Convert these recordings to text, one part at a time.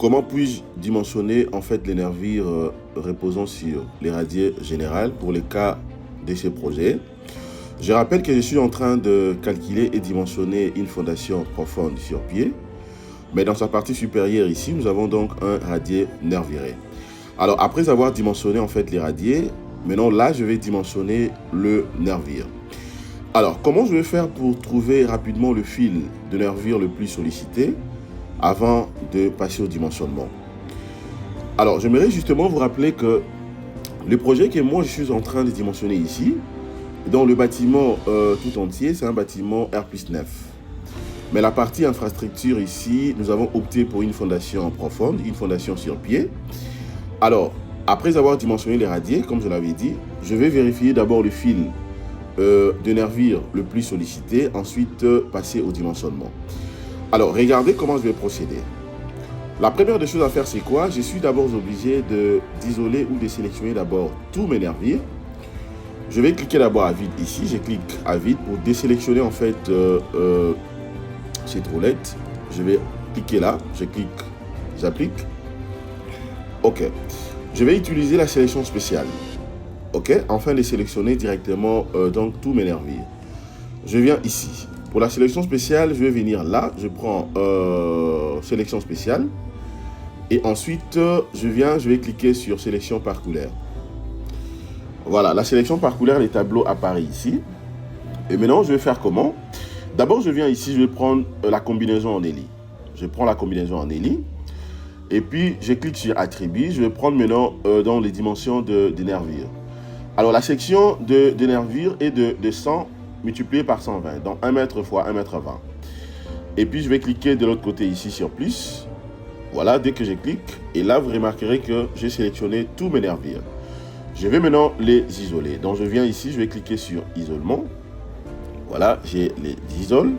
Comment puis-je dimensionner en fait les nervures reposant sur les radiers générales pour les cas de ces projets? Je rappelle que je suis en train de calculer et dimensionner une fondation profonde sur pied, mais dans sa partie supérieure ici, nous avons donc un radier nervuré. Alors après avoir dimensionné en fait les radiers, maintenant là je vais dimensionner le nervure. Alors comment je vais faire pour trouver rapidement le fil de nervure le plus sollicité avant de passer au dimensionnement? Alors, j'aimerais justement vous rappeler que le projet que moi je suis en train de dimensionner ici, dans le bâtiment tout entier, c'est un bâtiment R+9. Mais la partie infrastructure ici, nous avons opté pour une fondation profonde, une fondation sur pied. Alors, après avoir dimensionné les radiers, comme je l'avais dit, je vais vérifier d'abord le fil de nervure le plus sollicité, ensuite passer au dimensionnement. Alors, regardez comment je vais procéder. La première des choses à faire, c'est quoi? Je suis d'abord obligé d'isoler ou de sélectionner d'abord tous mes nervures. Je vais cliquer d'abord à vide ici. Je clique à vide pour désélectionner en fait cette roulette. Je vais cliquer là. Je clique, j'applique. OK. Je vais utiliser la sélection spéciale. OK. Afin de sélectionner directement donc tous mes nervures. Je viens ici. Pour la sélection spéciale, je vais venir là. Je prends sélection spéciale. Et ensuite, je vais cliquer sur sélection par couleur. Voilà, la sélection par couleur, les tableaux apparaissent ici. Et maintenant, je vais faire comment? D'abord, je viens ici, je vais prendre la combinaison en Eli. Je prends la combinaison en Eli. Et puis, je clique sur attributs. Je vais prendre maintenant dans les dimensions de nervure. Alors, la section de nervure est de 100 multiplié par 120. Donc, 1 mètre fois 1 mètre 20. Et puis, je vais cliquer de l'autre côté ici sur plus. Voilà, dès que je clique, et là, vous remarquerez que j'ai sélectionné tous mes nervures. Je vais maintenant les isoler. Donc, je viens ici, je vais cliquer sur isolement. Voilà, j'ai les isole.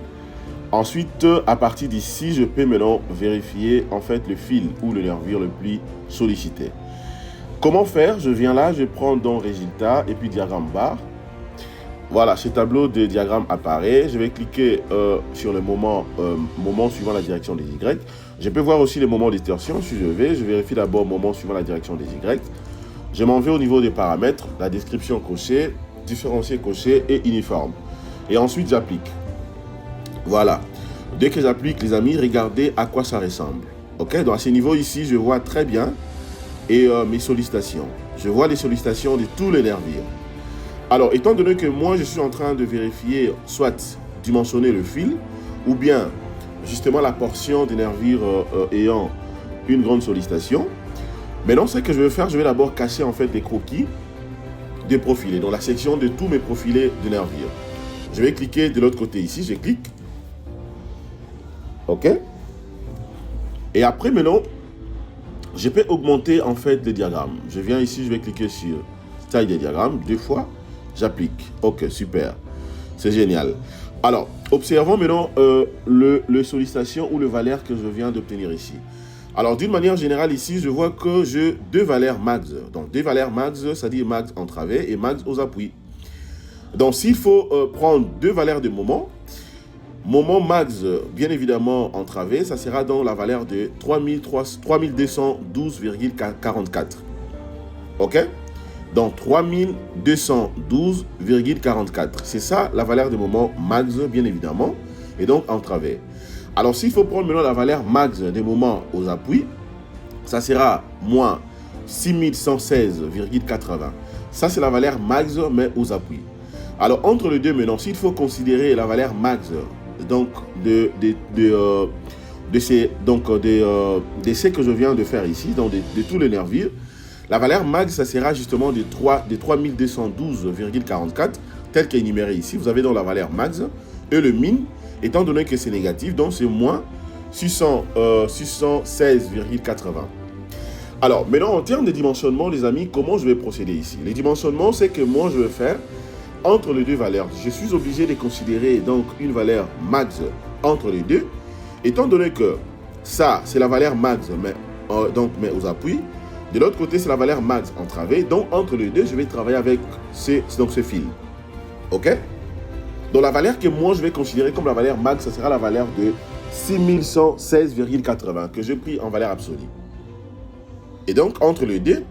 Ensuite, à partir d'ici, je peux maintenant vérifier en fait le fil ou le nervure le plus sollicité. Comment faire? Je viens là, je prends dans résultat et puis diagramme barre. Voilà, ce tableau de diagramme apparaît. Je vais cliquer sur le moment suivant la direction des Y. Je peux voir aussi les moments de torsion. Si je vérifie d'abord moment suivant la direction des Y. Je m'en vais au niveau des paramètres, la description cochée, différencier coché et uniforme. Et ensuite, j'applique. Voilà. Dès que j'applique, les amis, regardez à quoi ça ressemble. OK? Donc, à ce niveau ici, je vois très bien et mes sollicitations. Je vois les sollicitations de tous les nervures. Alors, étant donné que moi, je suis en train de vérifier, soit dimensionner le fil, ou bien, justement, la portion des nervures ayant une grande sollicitation. Maintenant, ce que je vais faire, je vais d'abord cacher, en fait, des croquis des profilés, dans la section de tous mes profilés de nervures. Je vais cliquer de l'autre côté ici, je clique. OK? Et après, maintenant, je peux augmenter, en fait, le diagramme. Je viens ici, je vais cliquer sur taille des diagrammes, 2 fois. J'applique. OK, super. C'est génial. Alors, observons maintenant le sollicitation ou le valeur que je viens d'obtenir ici. Alors, d'une manière générale, ici, je vois que j'ai 2 valeurs max. Donc, 2 valeurs max, c'est-à-dire max entravé et max aux appuis. Donc, s'il faut prendre 2 valeurs de moment max, bien évidemment, entravé, ça sera dans la valeur de 3212,44. OK? Donc 3212,44. C'est ça la valeur de moment max, bien évidemment, et donc entravé. Alors s'il faut prendre maintenant la valeur max des moments aux appuis, ça sera moins 6116,80. Ça c'est la valeur max, mais aux appuis. Alors entre les deux maintenant, s'il faut considérer la valeur max donc de ce que je viens de faire ici, donc de tous les nervures, la valeur max, ça sera justement de 3212,44, tel qu'est énuméré ici. Vous avez donc la valeur max. Et le min, étant donné que c'est négatif, donc c'est moins 616,80. Alors, maintenant, en termes de dimensionnement, les amis, comment je vais procéder ici? Les dimensionnements, c'est que moi, je vais faire entre les deux valeurs. Je suis obligé de considérer donc une valeur max entre les deux. Étant donné que ça, c'est la valeur max, mais aux appuis. De l'autre côté, c'est la valeur max entravée. Donc, entre les deux, je vais travailler avec ce fil. OK? Donc, la valeur que moi, je vais considérer comme la valeur max, ce sera la valeur de 6116,80 que j'ai pris en valeur absolue. Et donc, entre les deux,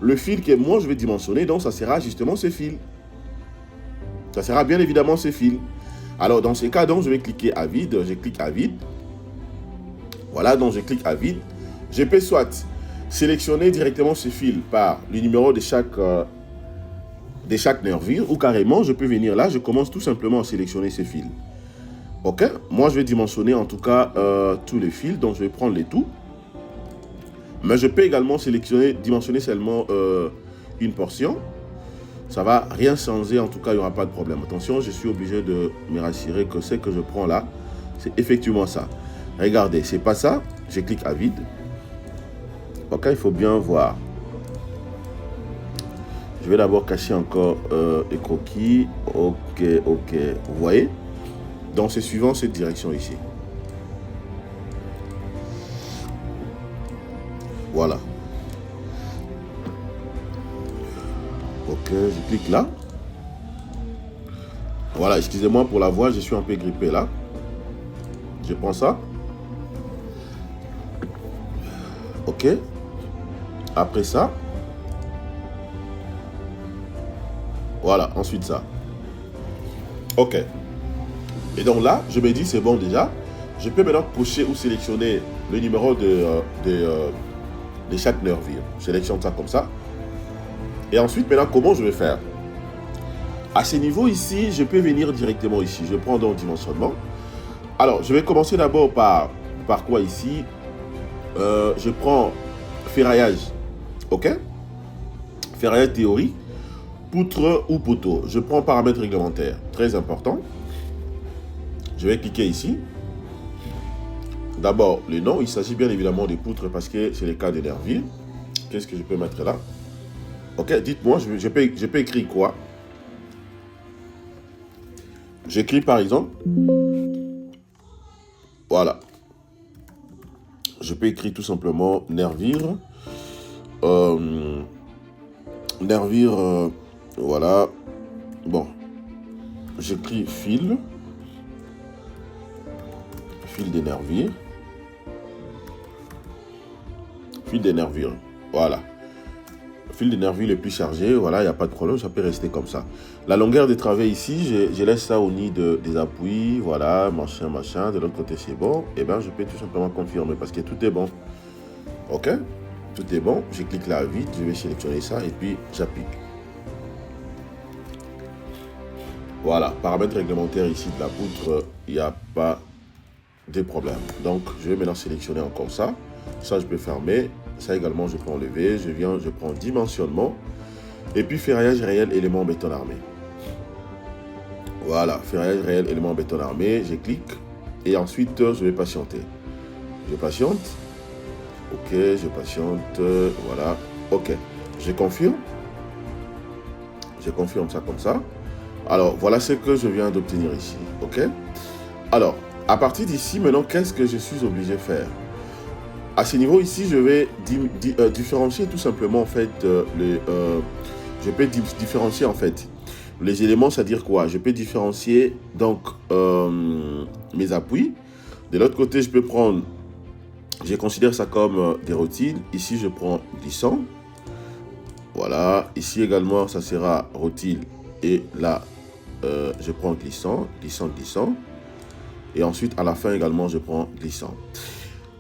le fil que moi je vais dimensionner, donc ça sera justement ce fil. Ça sera bien évidemment ce fil. Alors, dans ces cas, donc, je vais cliquer à vide. Je clique à vide. Voilà, donc je clique à vide. Je peux soit sélectionner directement ce fil par le numéro de chaque nervure, ou carrément, je peux venir là, je commence tout simplement à sélectionner ce fil. Ok, moi je vais dimensionner en tout cas tous les fils, donc je vais prendre les tout. Mais je peux également dimensionner seulement une portion. Ça va rien changer, en tout cas il n'y aura pas de problème. Attention, je suis obligé de me rassurer que ce que je prends là, c'est effectivement ça. Regardez, c'est pas ça, je clique à vide. Ok, il faut bien voir. Je vais d'abord cacher encore les croquis. Ok, ok. Vous voyez? Donc c'est suivant cette direction ici. Voilà. Ok, je clique là. Voilà, excusez-moi pour la voix, je suis un peu grippé là. Je prends ça. Ok. Après ça. Voilà, ensuite ça. Ok. Et donc là, je me dis, c'est bon déjà. Je peux maintenant cocher ou sélectionner le numéro de chaque nervure. Je sélectionne ça comme ça. Et ensuite, maintenant, comment je vais faire? À ce niveau ici, je peux venir directement ici. Je prends donc dimensionnement. Alors, je vais commencer d'abord par quoi ici? Je prends ferraillage. Ok? Ferraillage théorique. Poutre ou poteau. Je prends paramètres réglementaires. Très important. Je vais cliquer ici. D'abord, le nom. Il s'agit bien évidemment des poutres parce que c'est le cas des nervures. Qu'est-ce que je peux mettre là? Ok, dites-moi, je peux écrire quoi? J'écris par exemple. Voilà. Je peux écrire tout simplement nervure. Nervure. Voilà. Bon. J'écris fil. Fil des nervures. Fil des nervures. Voilà. Fil des nervures le plus chargé. Voilà, il n'y a pas de problème. Ça peut rester comme ça. La longueur des travées ici, je laisse ça au nid des appuis. Voilà, machin, machin. De l'autre côté, c'est bon. Et bien, je peux tout simplement confirmer parce que tout est bon. Ok? Tout est bon. Je clique là vite. Je vais sélectionner ça et puis j'applique. Voilà, paramètres réglementaires ici de la poutre, il n'y a pas de problème. Donc, je vais maintenant sélectionner encore ça. Ça, je peux fermer. Ça également, je peux enlever. Je prends dimensionnement. Et puis, ferraillage réel, élément béton armé. Voilà, ferraillage réel, élément béton armé. Je clique. Et ensuite, je vais patienter. Je patiente. Ok, je patiente. Voilà. Ok. Je confirme. Je confirme ça comme ça. Alors, voilà ce que je viens d'obtenir ici. Ok. Alors, à partir d'ici, maintenant, qu'est-ce que je suis obligé de faire? À ce niveau ici, je vais différencier tout simplement, en fait, je peux différencier, en fait, les éléments, c'est-à-dire quoi? Je peux différencier, donc, mes appuis. De l'autre côté, je peux prendre, je considère ça comme des rotines. Ici, je prends glissant. Voilà. Ici également, ça sera rotile. Et là, je prends glissant, glissant, glissant. Et ensuite, à la fin également, je prends glissant.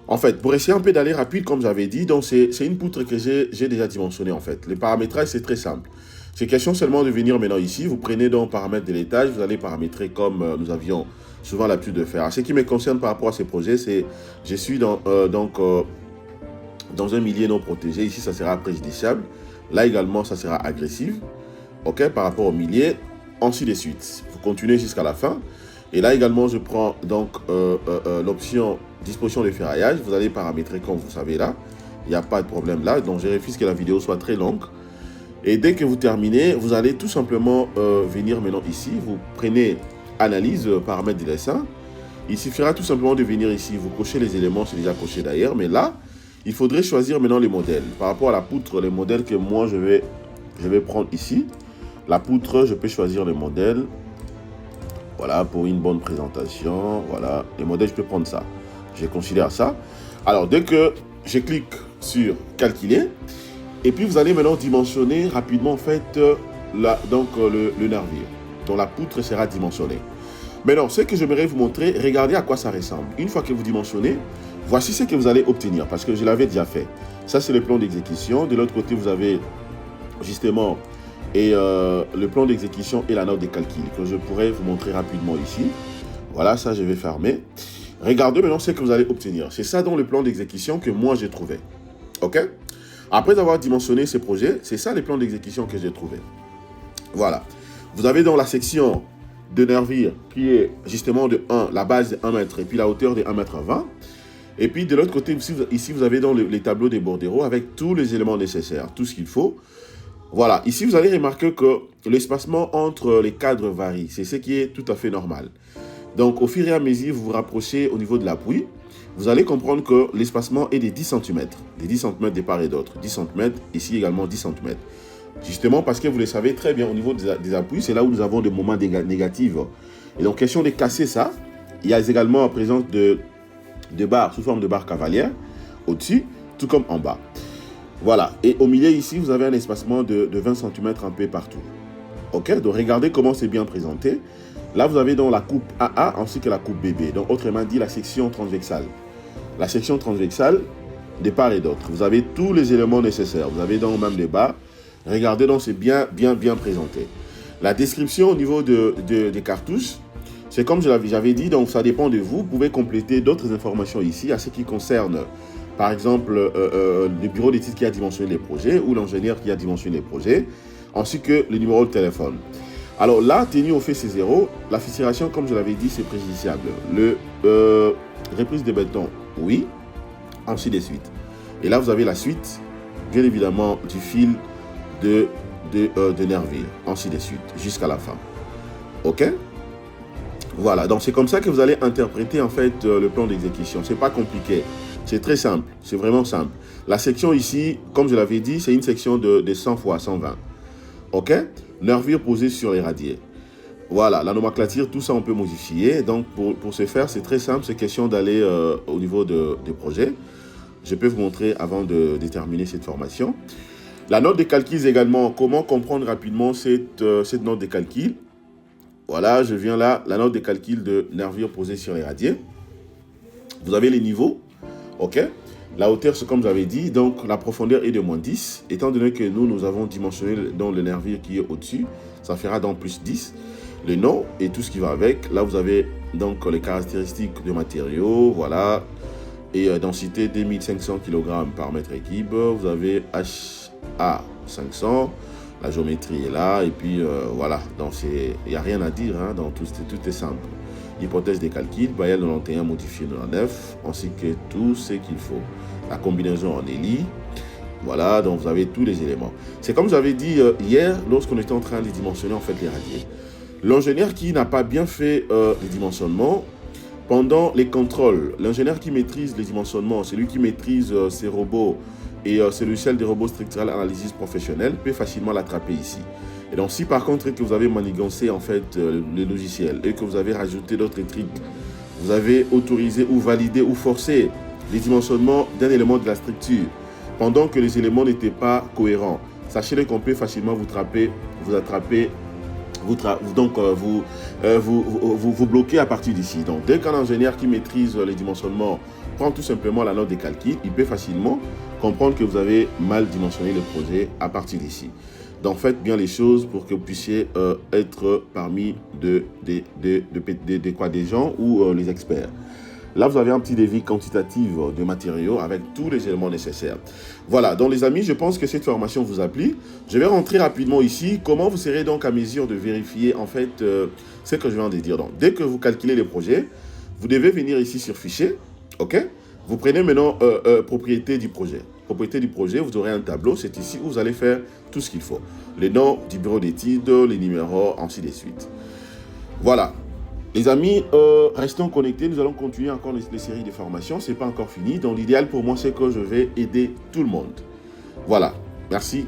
En fait, pour essayer un peu d'aller rapide, comme j'avais dit, donc c'est une poutre que j'ai déjà dimensionnée, en fait. Le paramétrage, c'est très simple. C'est question seulement de venir maintenant ici. Vous prenez donc paramètres de l'étage, vous allez paramétrer comme nous avions souvent l'habitude de faire. Ce qui me concerne par rapport à ces projets, c'est je suis dans un milieu non protégé. Ici, ça sera préjudiciable. Là également, ça sera agressif. Ok, par rapport au milieu, ainsi de suite. Vous continuez jusqu'à la fin. Et là également, je prends donc l'option disposition de ferraillage. Vous allez paramétrer comme vous savez là. Il n'y a pas de problème là. Donc, je refuse que la vidéo soit très longue. Et dès que vous terminez, vous allez tout simplement venir maintenant ici. Vous prenez analyse, paramètres de dessin. Il suffira tout simplement de venir ici. Vous cochez les éléments, c'est déjà coché d'ailleurs. Mais là, il faudrait choisir maintenant les modèles. Par rapport à la poutre, les modèles que moi, je vais prendre ici. La poutre, je peux choisir le modèle. Voilà, pour une bonne présentation. Voilà, les modèles, je peux prendre ça. Je considère ça. Alors, dès que je clique sur calculer, et puis vous allez maintenant dimensionner rapidement en fait le nervure. Donc la poutre sera dimensionnée. Maintenant, ce que j'aimerais vous montrer, regardez à quoi ça ressemble. Une fois que vous dimensionnez, voici ce que vous allez obtenir, parce que je l'avais déjà fait. Ça, c'est le plan d'exécution. De l'autre côté, vous avez justement le plan d'exécution et la note de calcul que je pourrais vous montrer rapidement ici. Voilà, ça, je vais fermer. Regardez maintenant ce que vous allez obtenir. C'est ça dans le plan d'exécution que moi, j'ai trouvé. OK? Après avoir dimensionné ces projets, c'est ça les plans d'exécution que j'ai trouvé. Voilà. Vous avez dans la section de nervure qui est justement de 1, la base de 1 mètre et puis la hauteur de 1,20 m. Et puis de l'autre côté, ici vous avez dans les tableaux des bordereaux avec tous les éléments nécessaires, tout ce qu'il faut. Voilà. Ici, vous allez remarquer que l'espacement entre les cadres varie. C'est ce qui est tout à fait normal. Donc, au fur et à mesure, vous vous rapprochez au niveau de l'appui. Vous allez comprendre que l'espacement est de 10 cm. Des 10 cm de part et d'autre. 10 cm, ici également 10 cm. Justement parce que vous le savez très bien, au niveau des appuis, c'est là où nous avons des moments négatifs. Et donc, question de casser ça, il y a également en présence de barres sous forme de barres cavalières au-dessus, tout comme en bas. Voilà. Et au milieu ici, vous avez un espacement de 20 cm un peu partout. OK? Donc, regardez comment c'est bien présenté. Là, vous avez donc la coupe AA ainsi que la coupe BB. Donc, autrement dit, la section transversale. La section transversale, de part et d'autre. Vous avez tous les éléments nécessaires. Vous avez donc même les barres. Regardez, donc c'est bien présenté. La description au niveau des cartouches, c'est comme j'avais dit, donc ça dépend de vous. Vous pouvez compléter d'autres informations ici à ce qui concerne, par exemple, le bureau d'études qui a dimensionné les projets ou l'ingénieur qui a dimensionné les projets, ainsi que le numéro de téléphone. Alors là, tenu au fait c'est 0, la fissuration, comme je l'avais dit, c'est préjudiciable. Reprise de béton, oui, ainsi de suite. Et là, vous avez la suite, bien évidemment, du fil de nervure, ainsi de suite, jusqu'à la fin. OK? Voilà, donc c'est comme ça que vous allez interpréter en fait le plan d'exécution. C'est pas compliqué, c'est très simple, c'est vraiment simple. La section ici, comme je l'avais dit, c'est une section de 100 x 120. OK? Nervure posée sur les radiers. Voilà, la nomenclature, tout ça on peut modifier. Donc pour ce faire, c'est très simple, c'est question d'aller au niveau des projets. Je peux vous montrer avant de terminer cette formation. La note de calcul également, comment comprendre rapidement cette note de calcul. Voilà, je viens là, la note de calcul de nervure posée sur les radiers. Vous avez les niveaux, OK? La hauteur, c'est comme j'avais dit, donc la profondeur est de moins 10. Étant donné que nous avons dimensionné dans le nervure qui est au-dessus, ça fera donc plus 10. Le nom et tout ce qui va avec. Là, vous avez donc les caractéristiques de matériaux, voilà. Et densité 2500 kg par mètre cube. Vous avez HA 500. La géométrie est là. Et puis, voilà. Donc, il n'y a rien à dire. Hein, donc, tout est simple. Hypothèse des calculs, Bayel 91 modifié 99, ainsi que tout ce qu'il faut. La combinaison en ELI, voilà, donc vous avez tous les éléments. C'est comme j'avais dit hier, lorsqu'on était en train de dimensionner en fait les radiers. L'ingénieur qui n'a pas bien fait les dimensionnements, pendant les contrôles, l'ingénieur qui maîtrise les dimensionnements, celui qui maîtrise ces robots et ce logiciel des robots structural analysis professionnels peut facilement l'attraper ici. Et donc, si par contre que vous avez manigancé en fait le logiciel et que vous avez rajouté d'autres trucs, vous avez autorisé ou validé ou forcé les dimensionnements d'un élément de la structure pendant que les éléments n'étaient pas cohérents, sachez qu'on peut facilement vous attraper, vous bloquer à partir d'ici. Donc, dès qu'un ingénieur qui maîtrise les dimensionnements prend tout simplement la note des calculs, il peut facilement comprendre que vous avez mal dimensionné le projet à partir d'ici. Donc, faites bien les choses pour que vous puissiez être parmi des gens ou les experts. Là, vous avez un petit devis quantitatif de matériaux avec tous les éléments nécessaires. Voilà, donc les amis, je pense que cette formation vous a plu. Je vais rentrer rapidement ici. Comment vous serez donc à mesure de vérifier en fait ce que je viens de dire. Donc, dès que vous calculez les projets, vous devez venir ici sur Fichier. OK? Vous prenez maintenant Propriété du projet. Propriété du projet, vous aurez un tableau. C'est ici où vous allez faire tout ce qu'il faut. Les noms du bureau d'études, les numéros, ainsi de suite. Voilà. Les amis, restons connectés. Nous allons continuer encore les séries de formations. Ce n'est pas encore fini. Donc, l'idéal pour moi, c'est que je vais aider tout le monde. Voilà. Merci.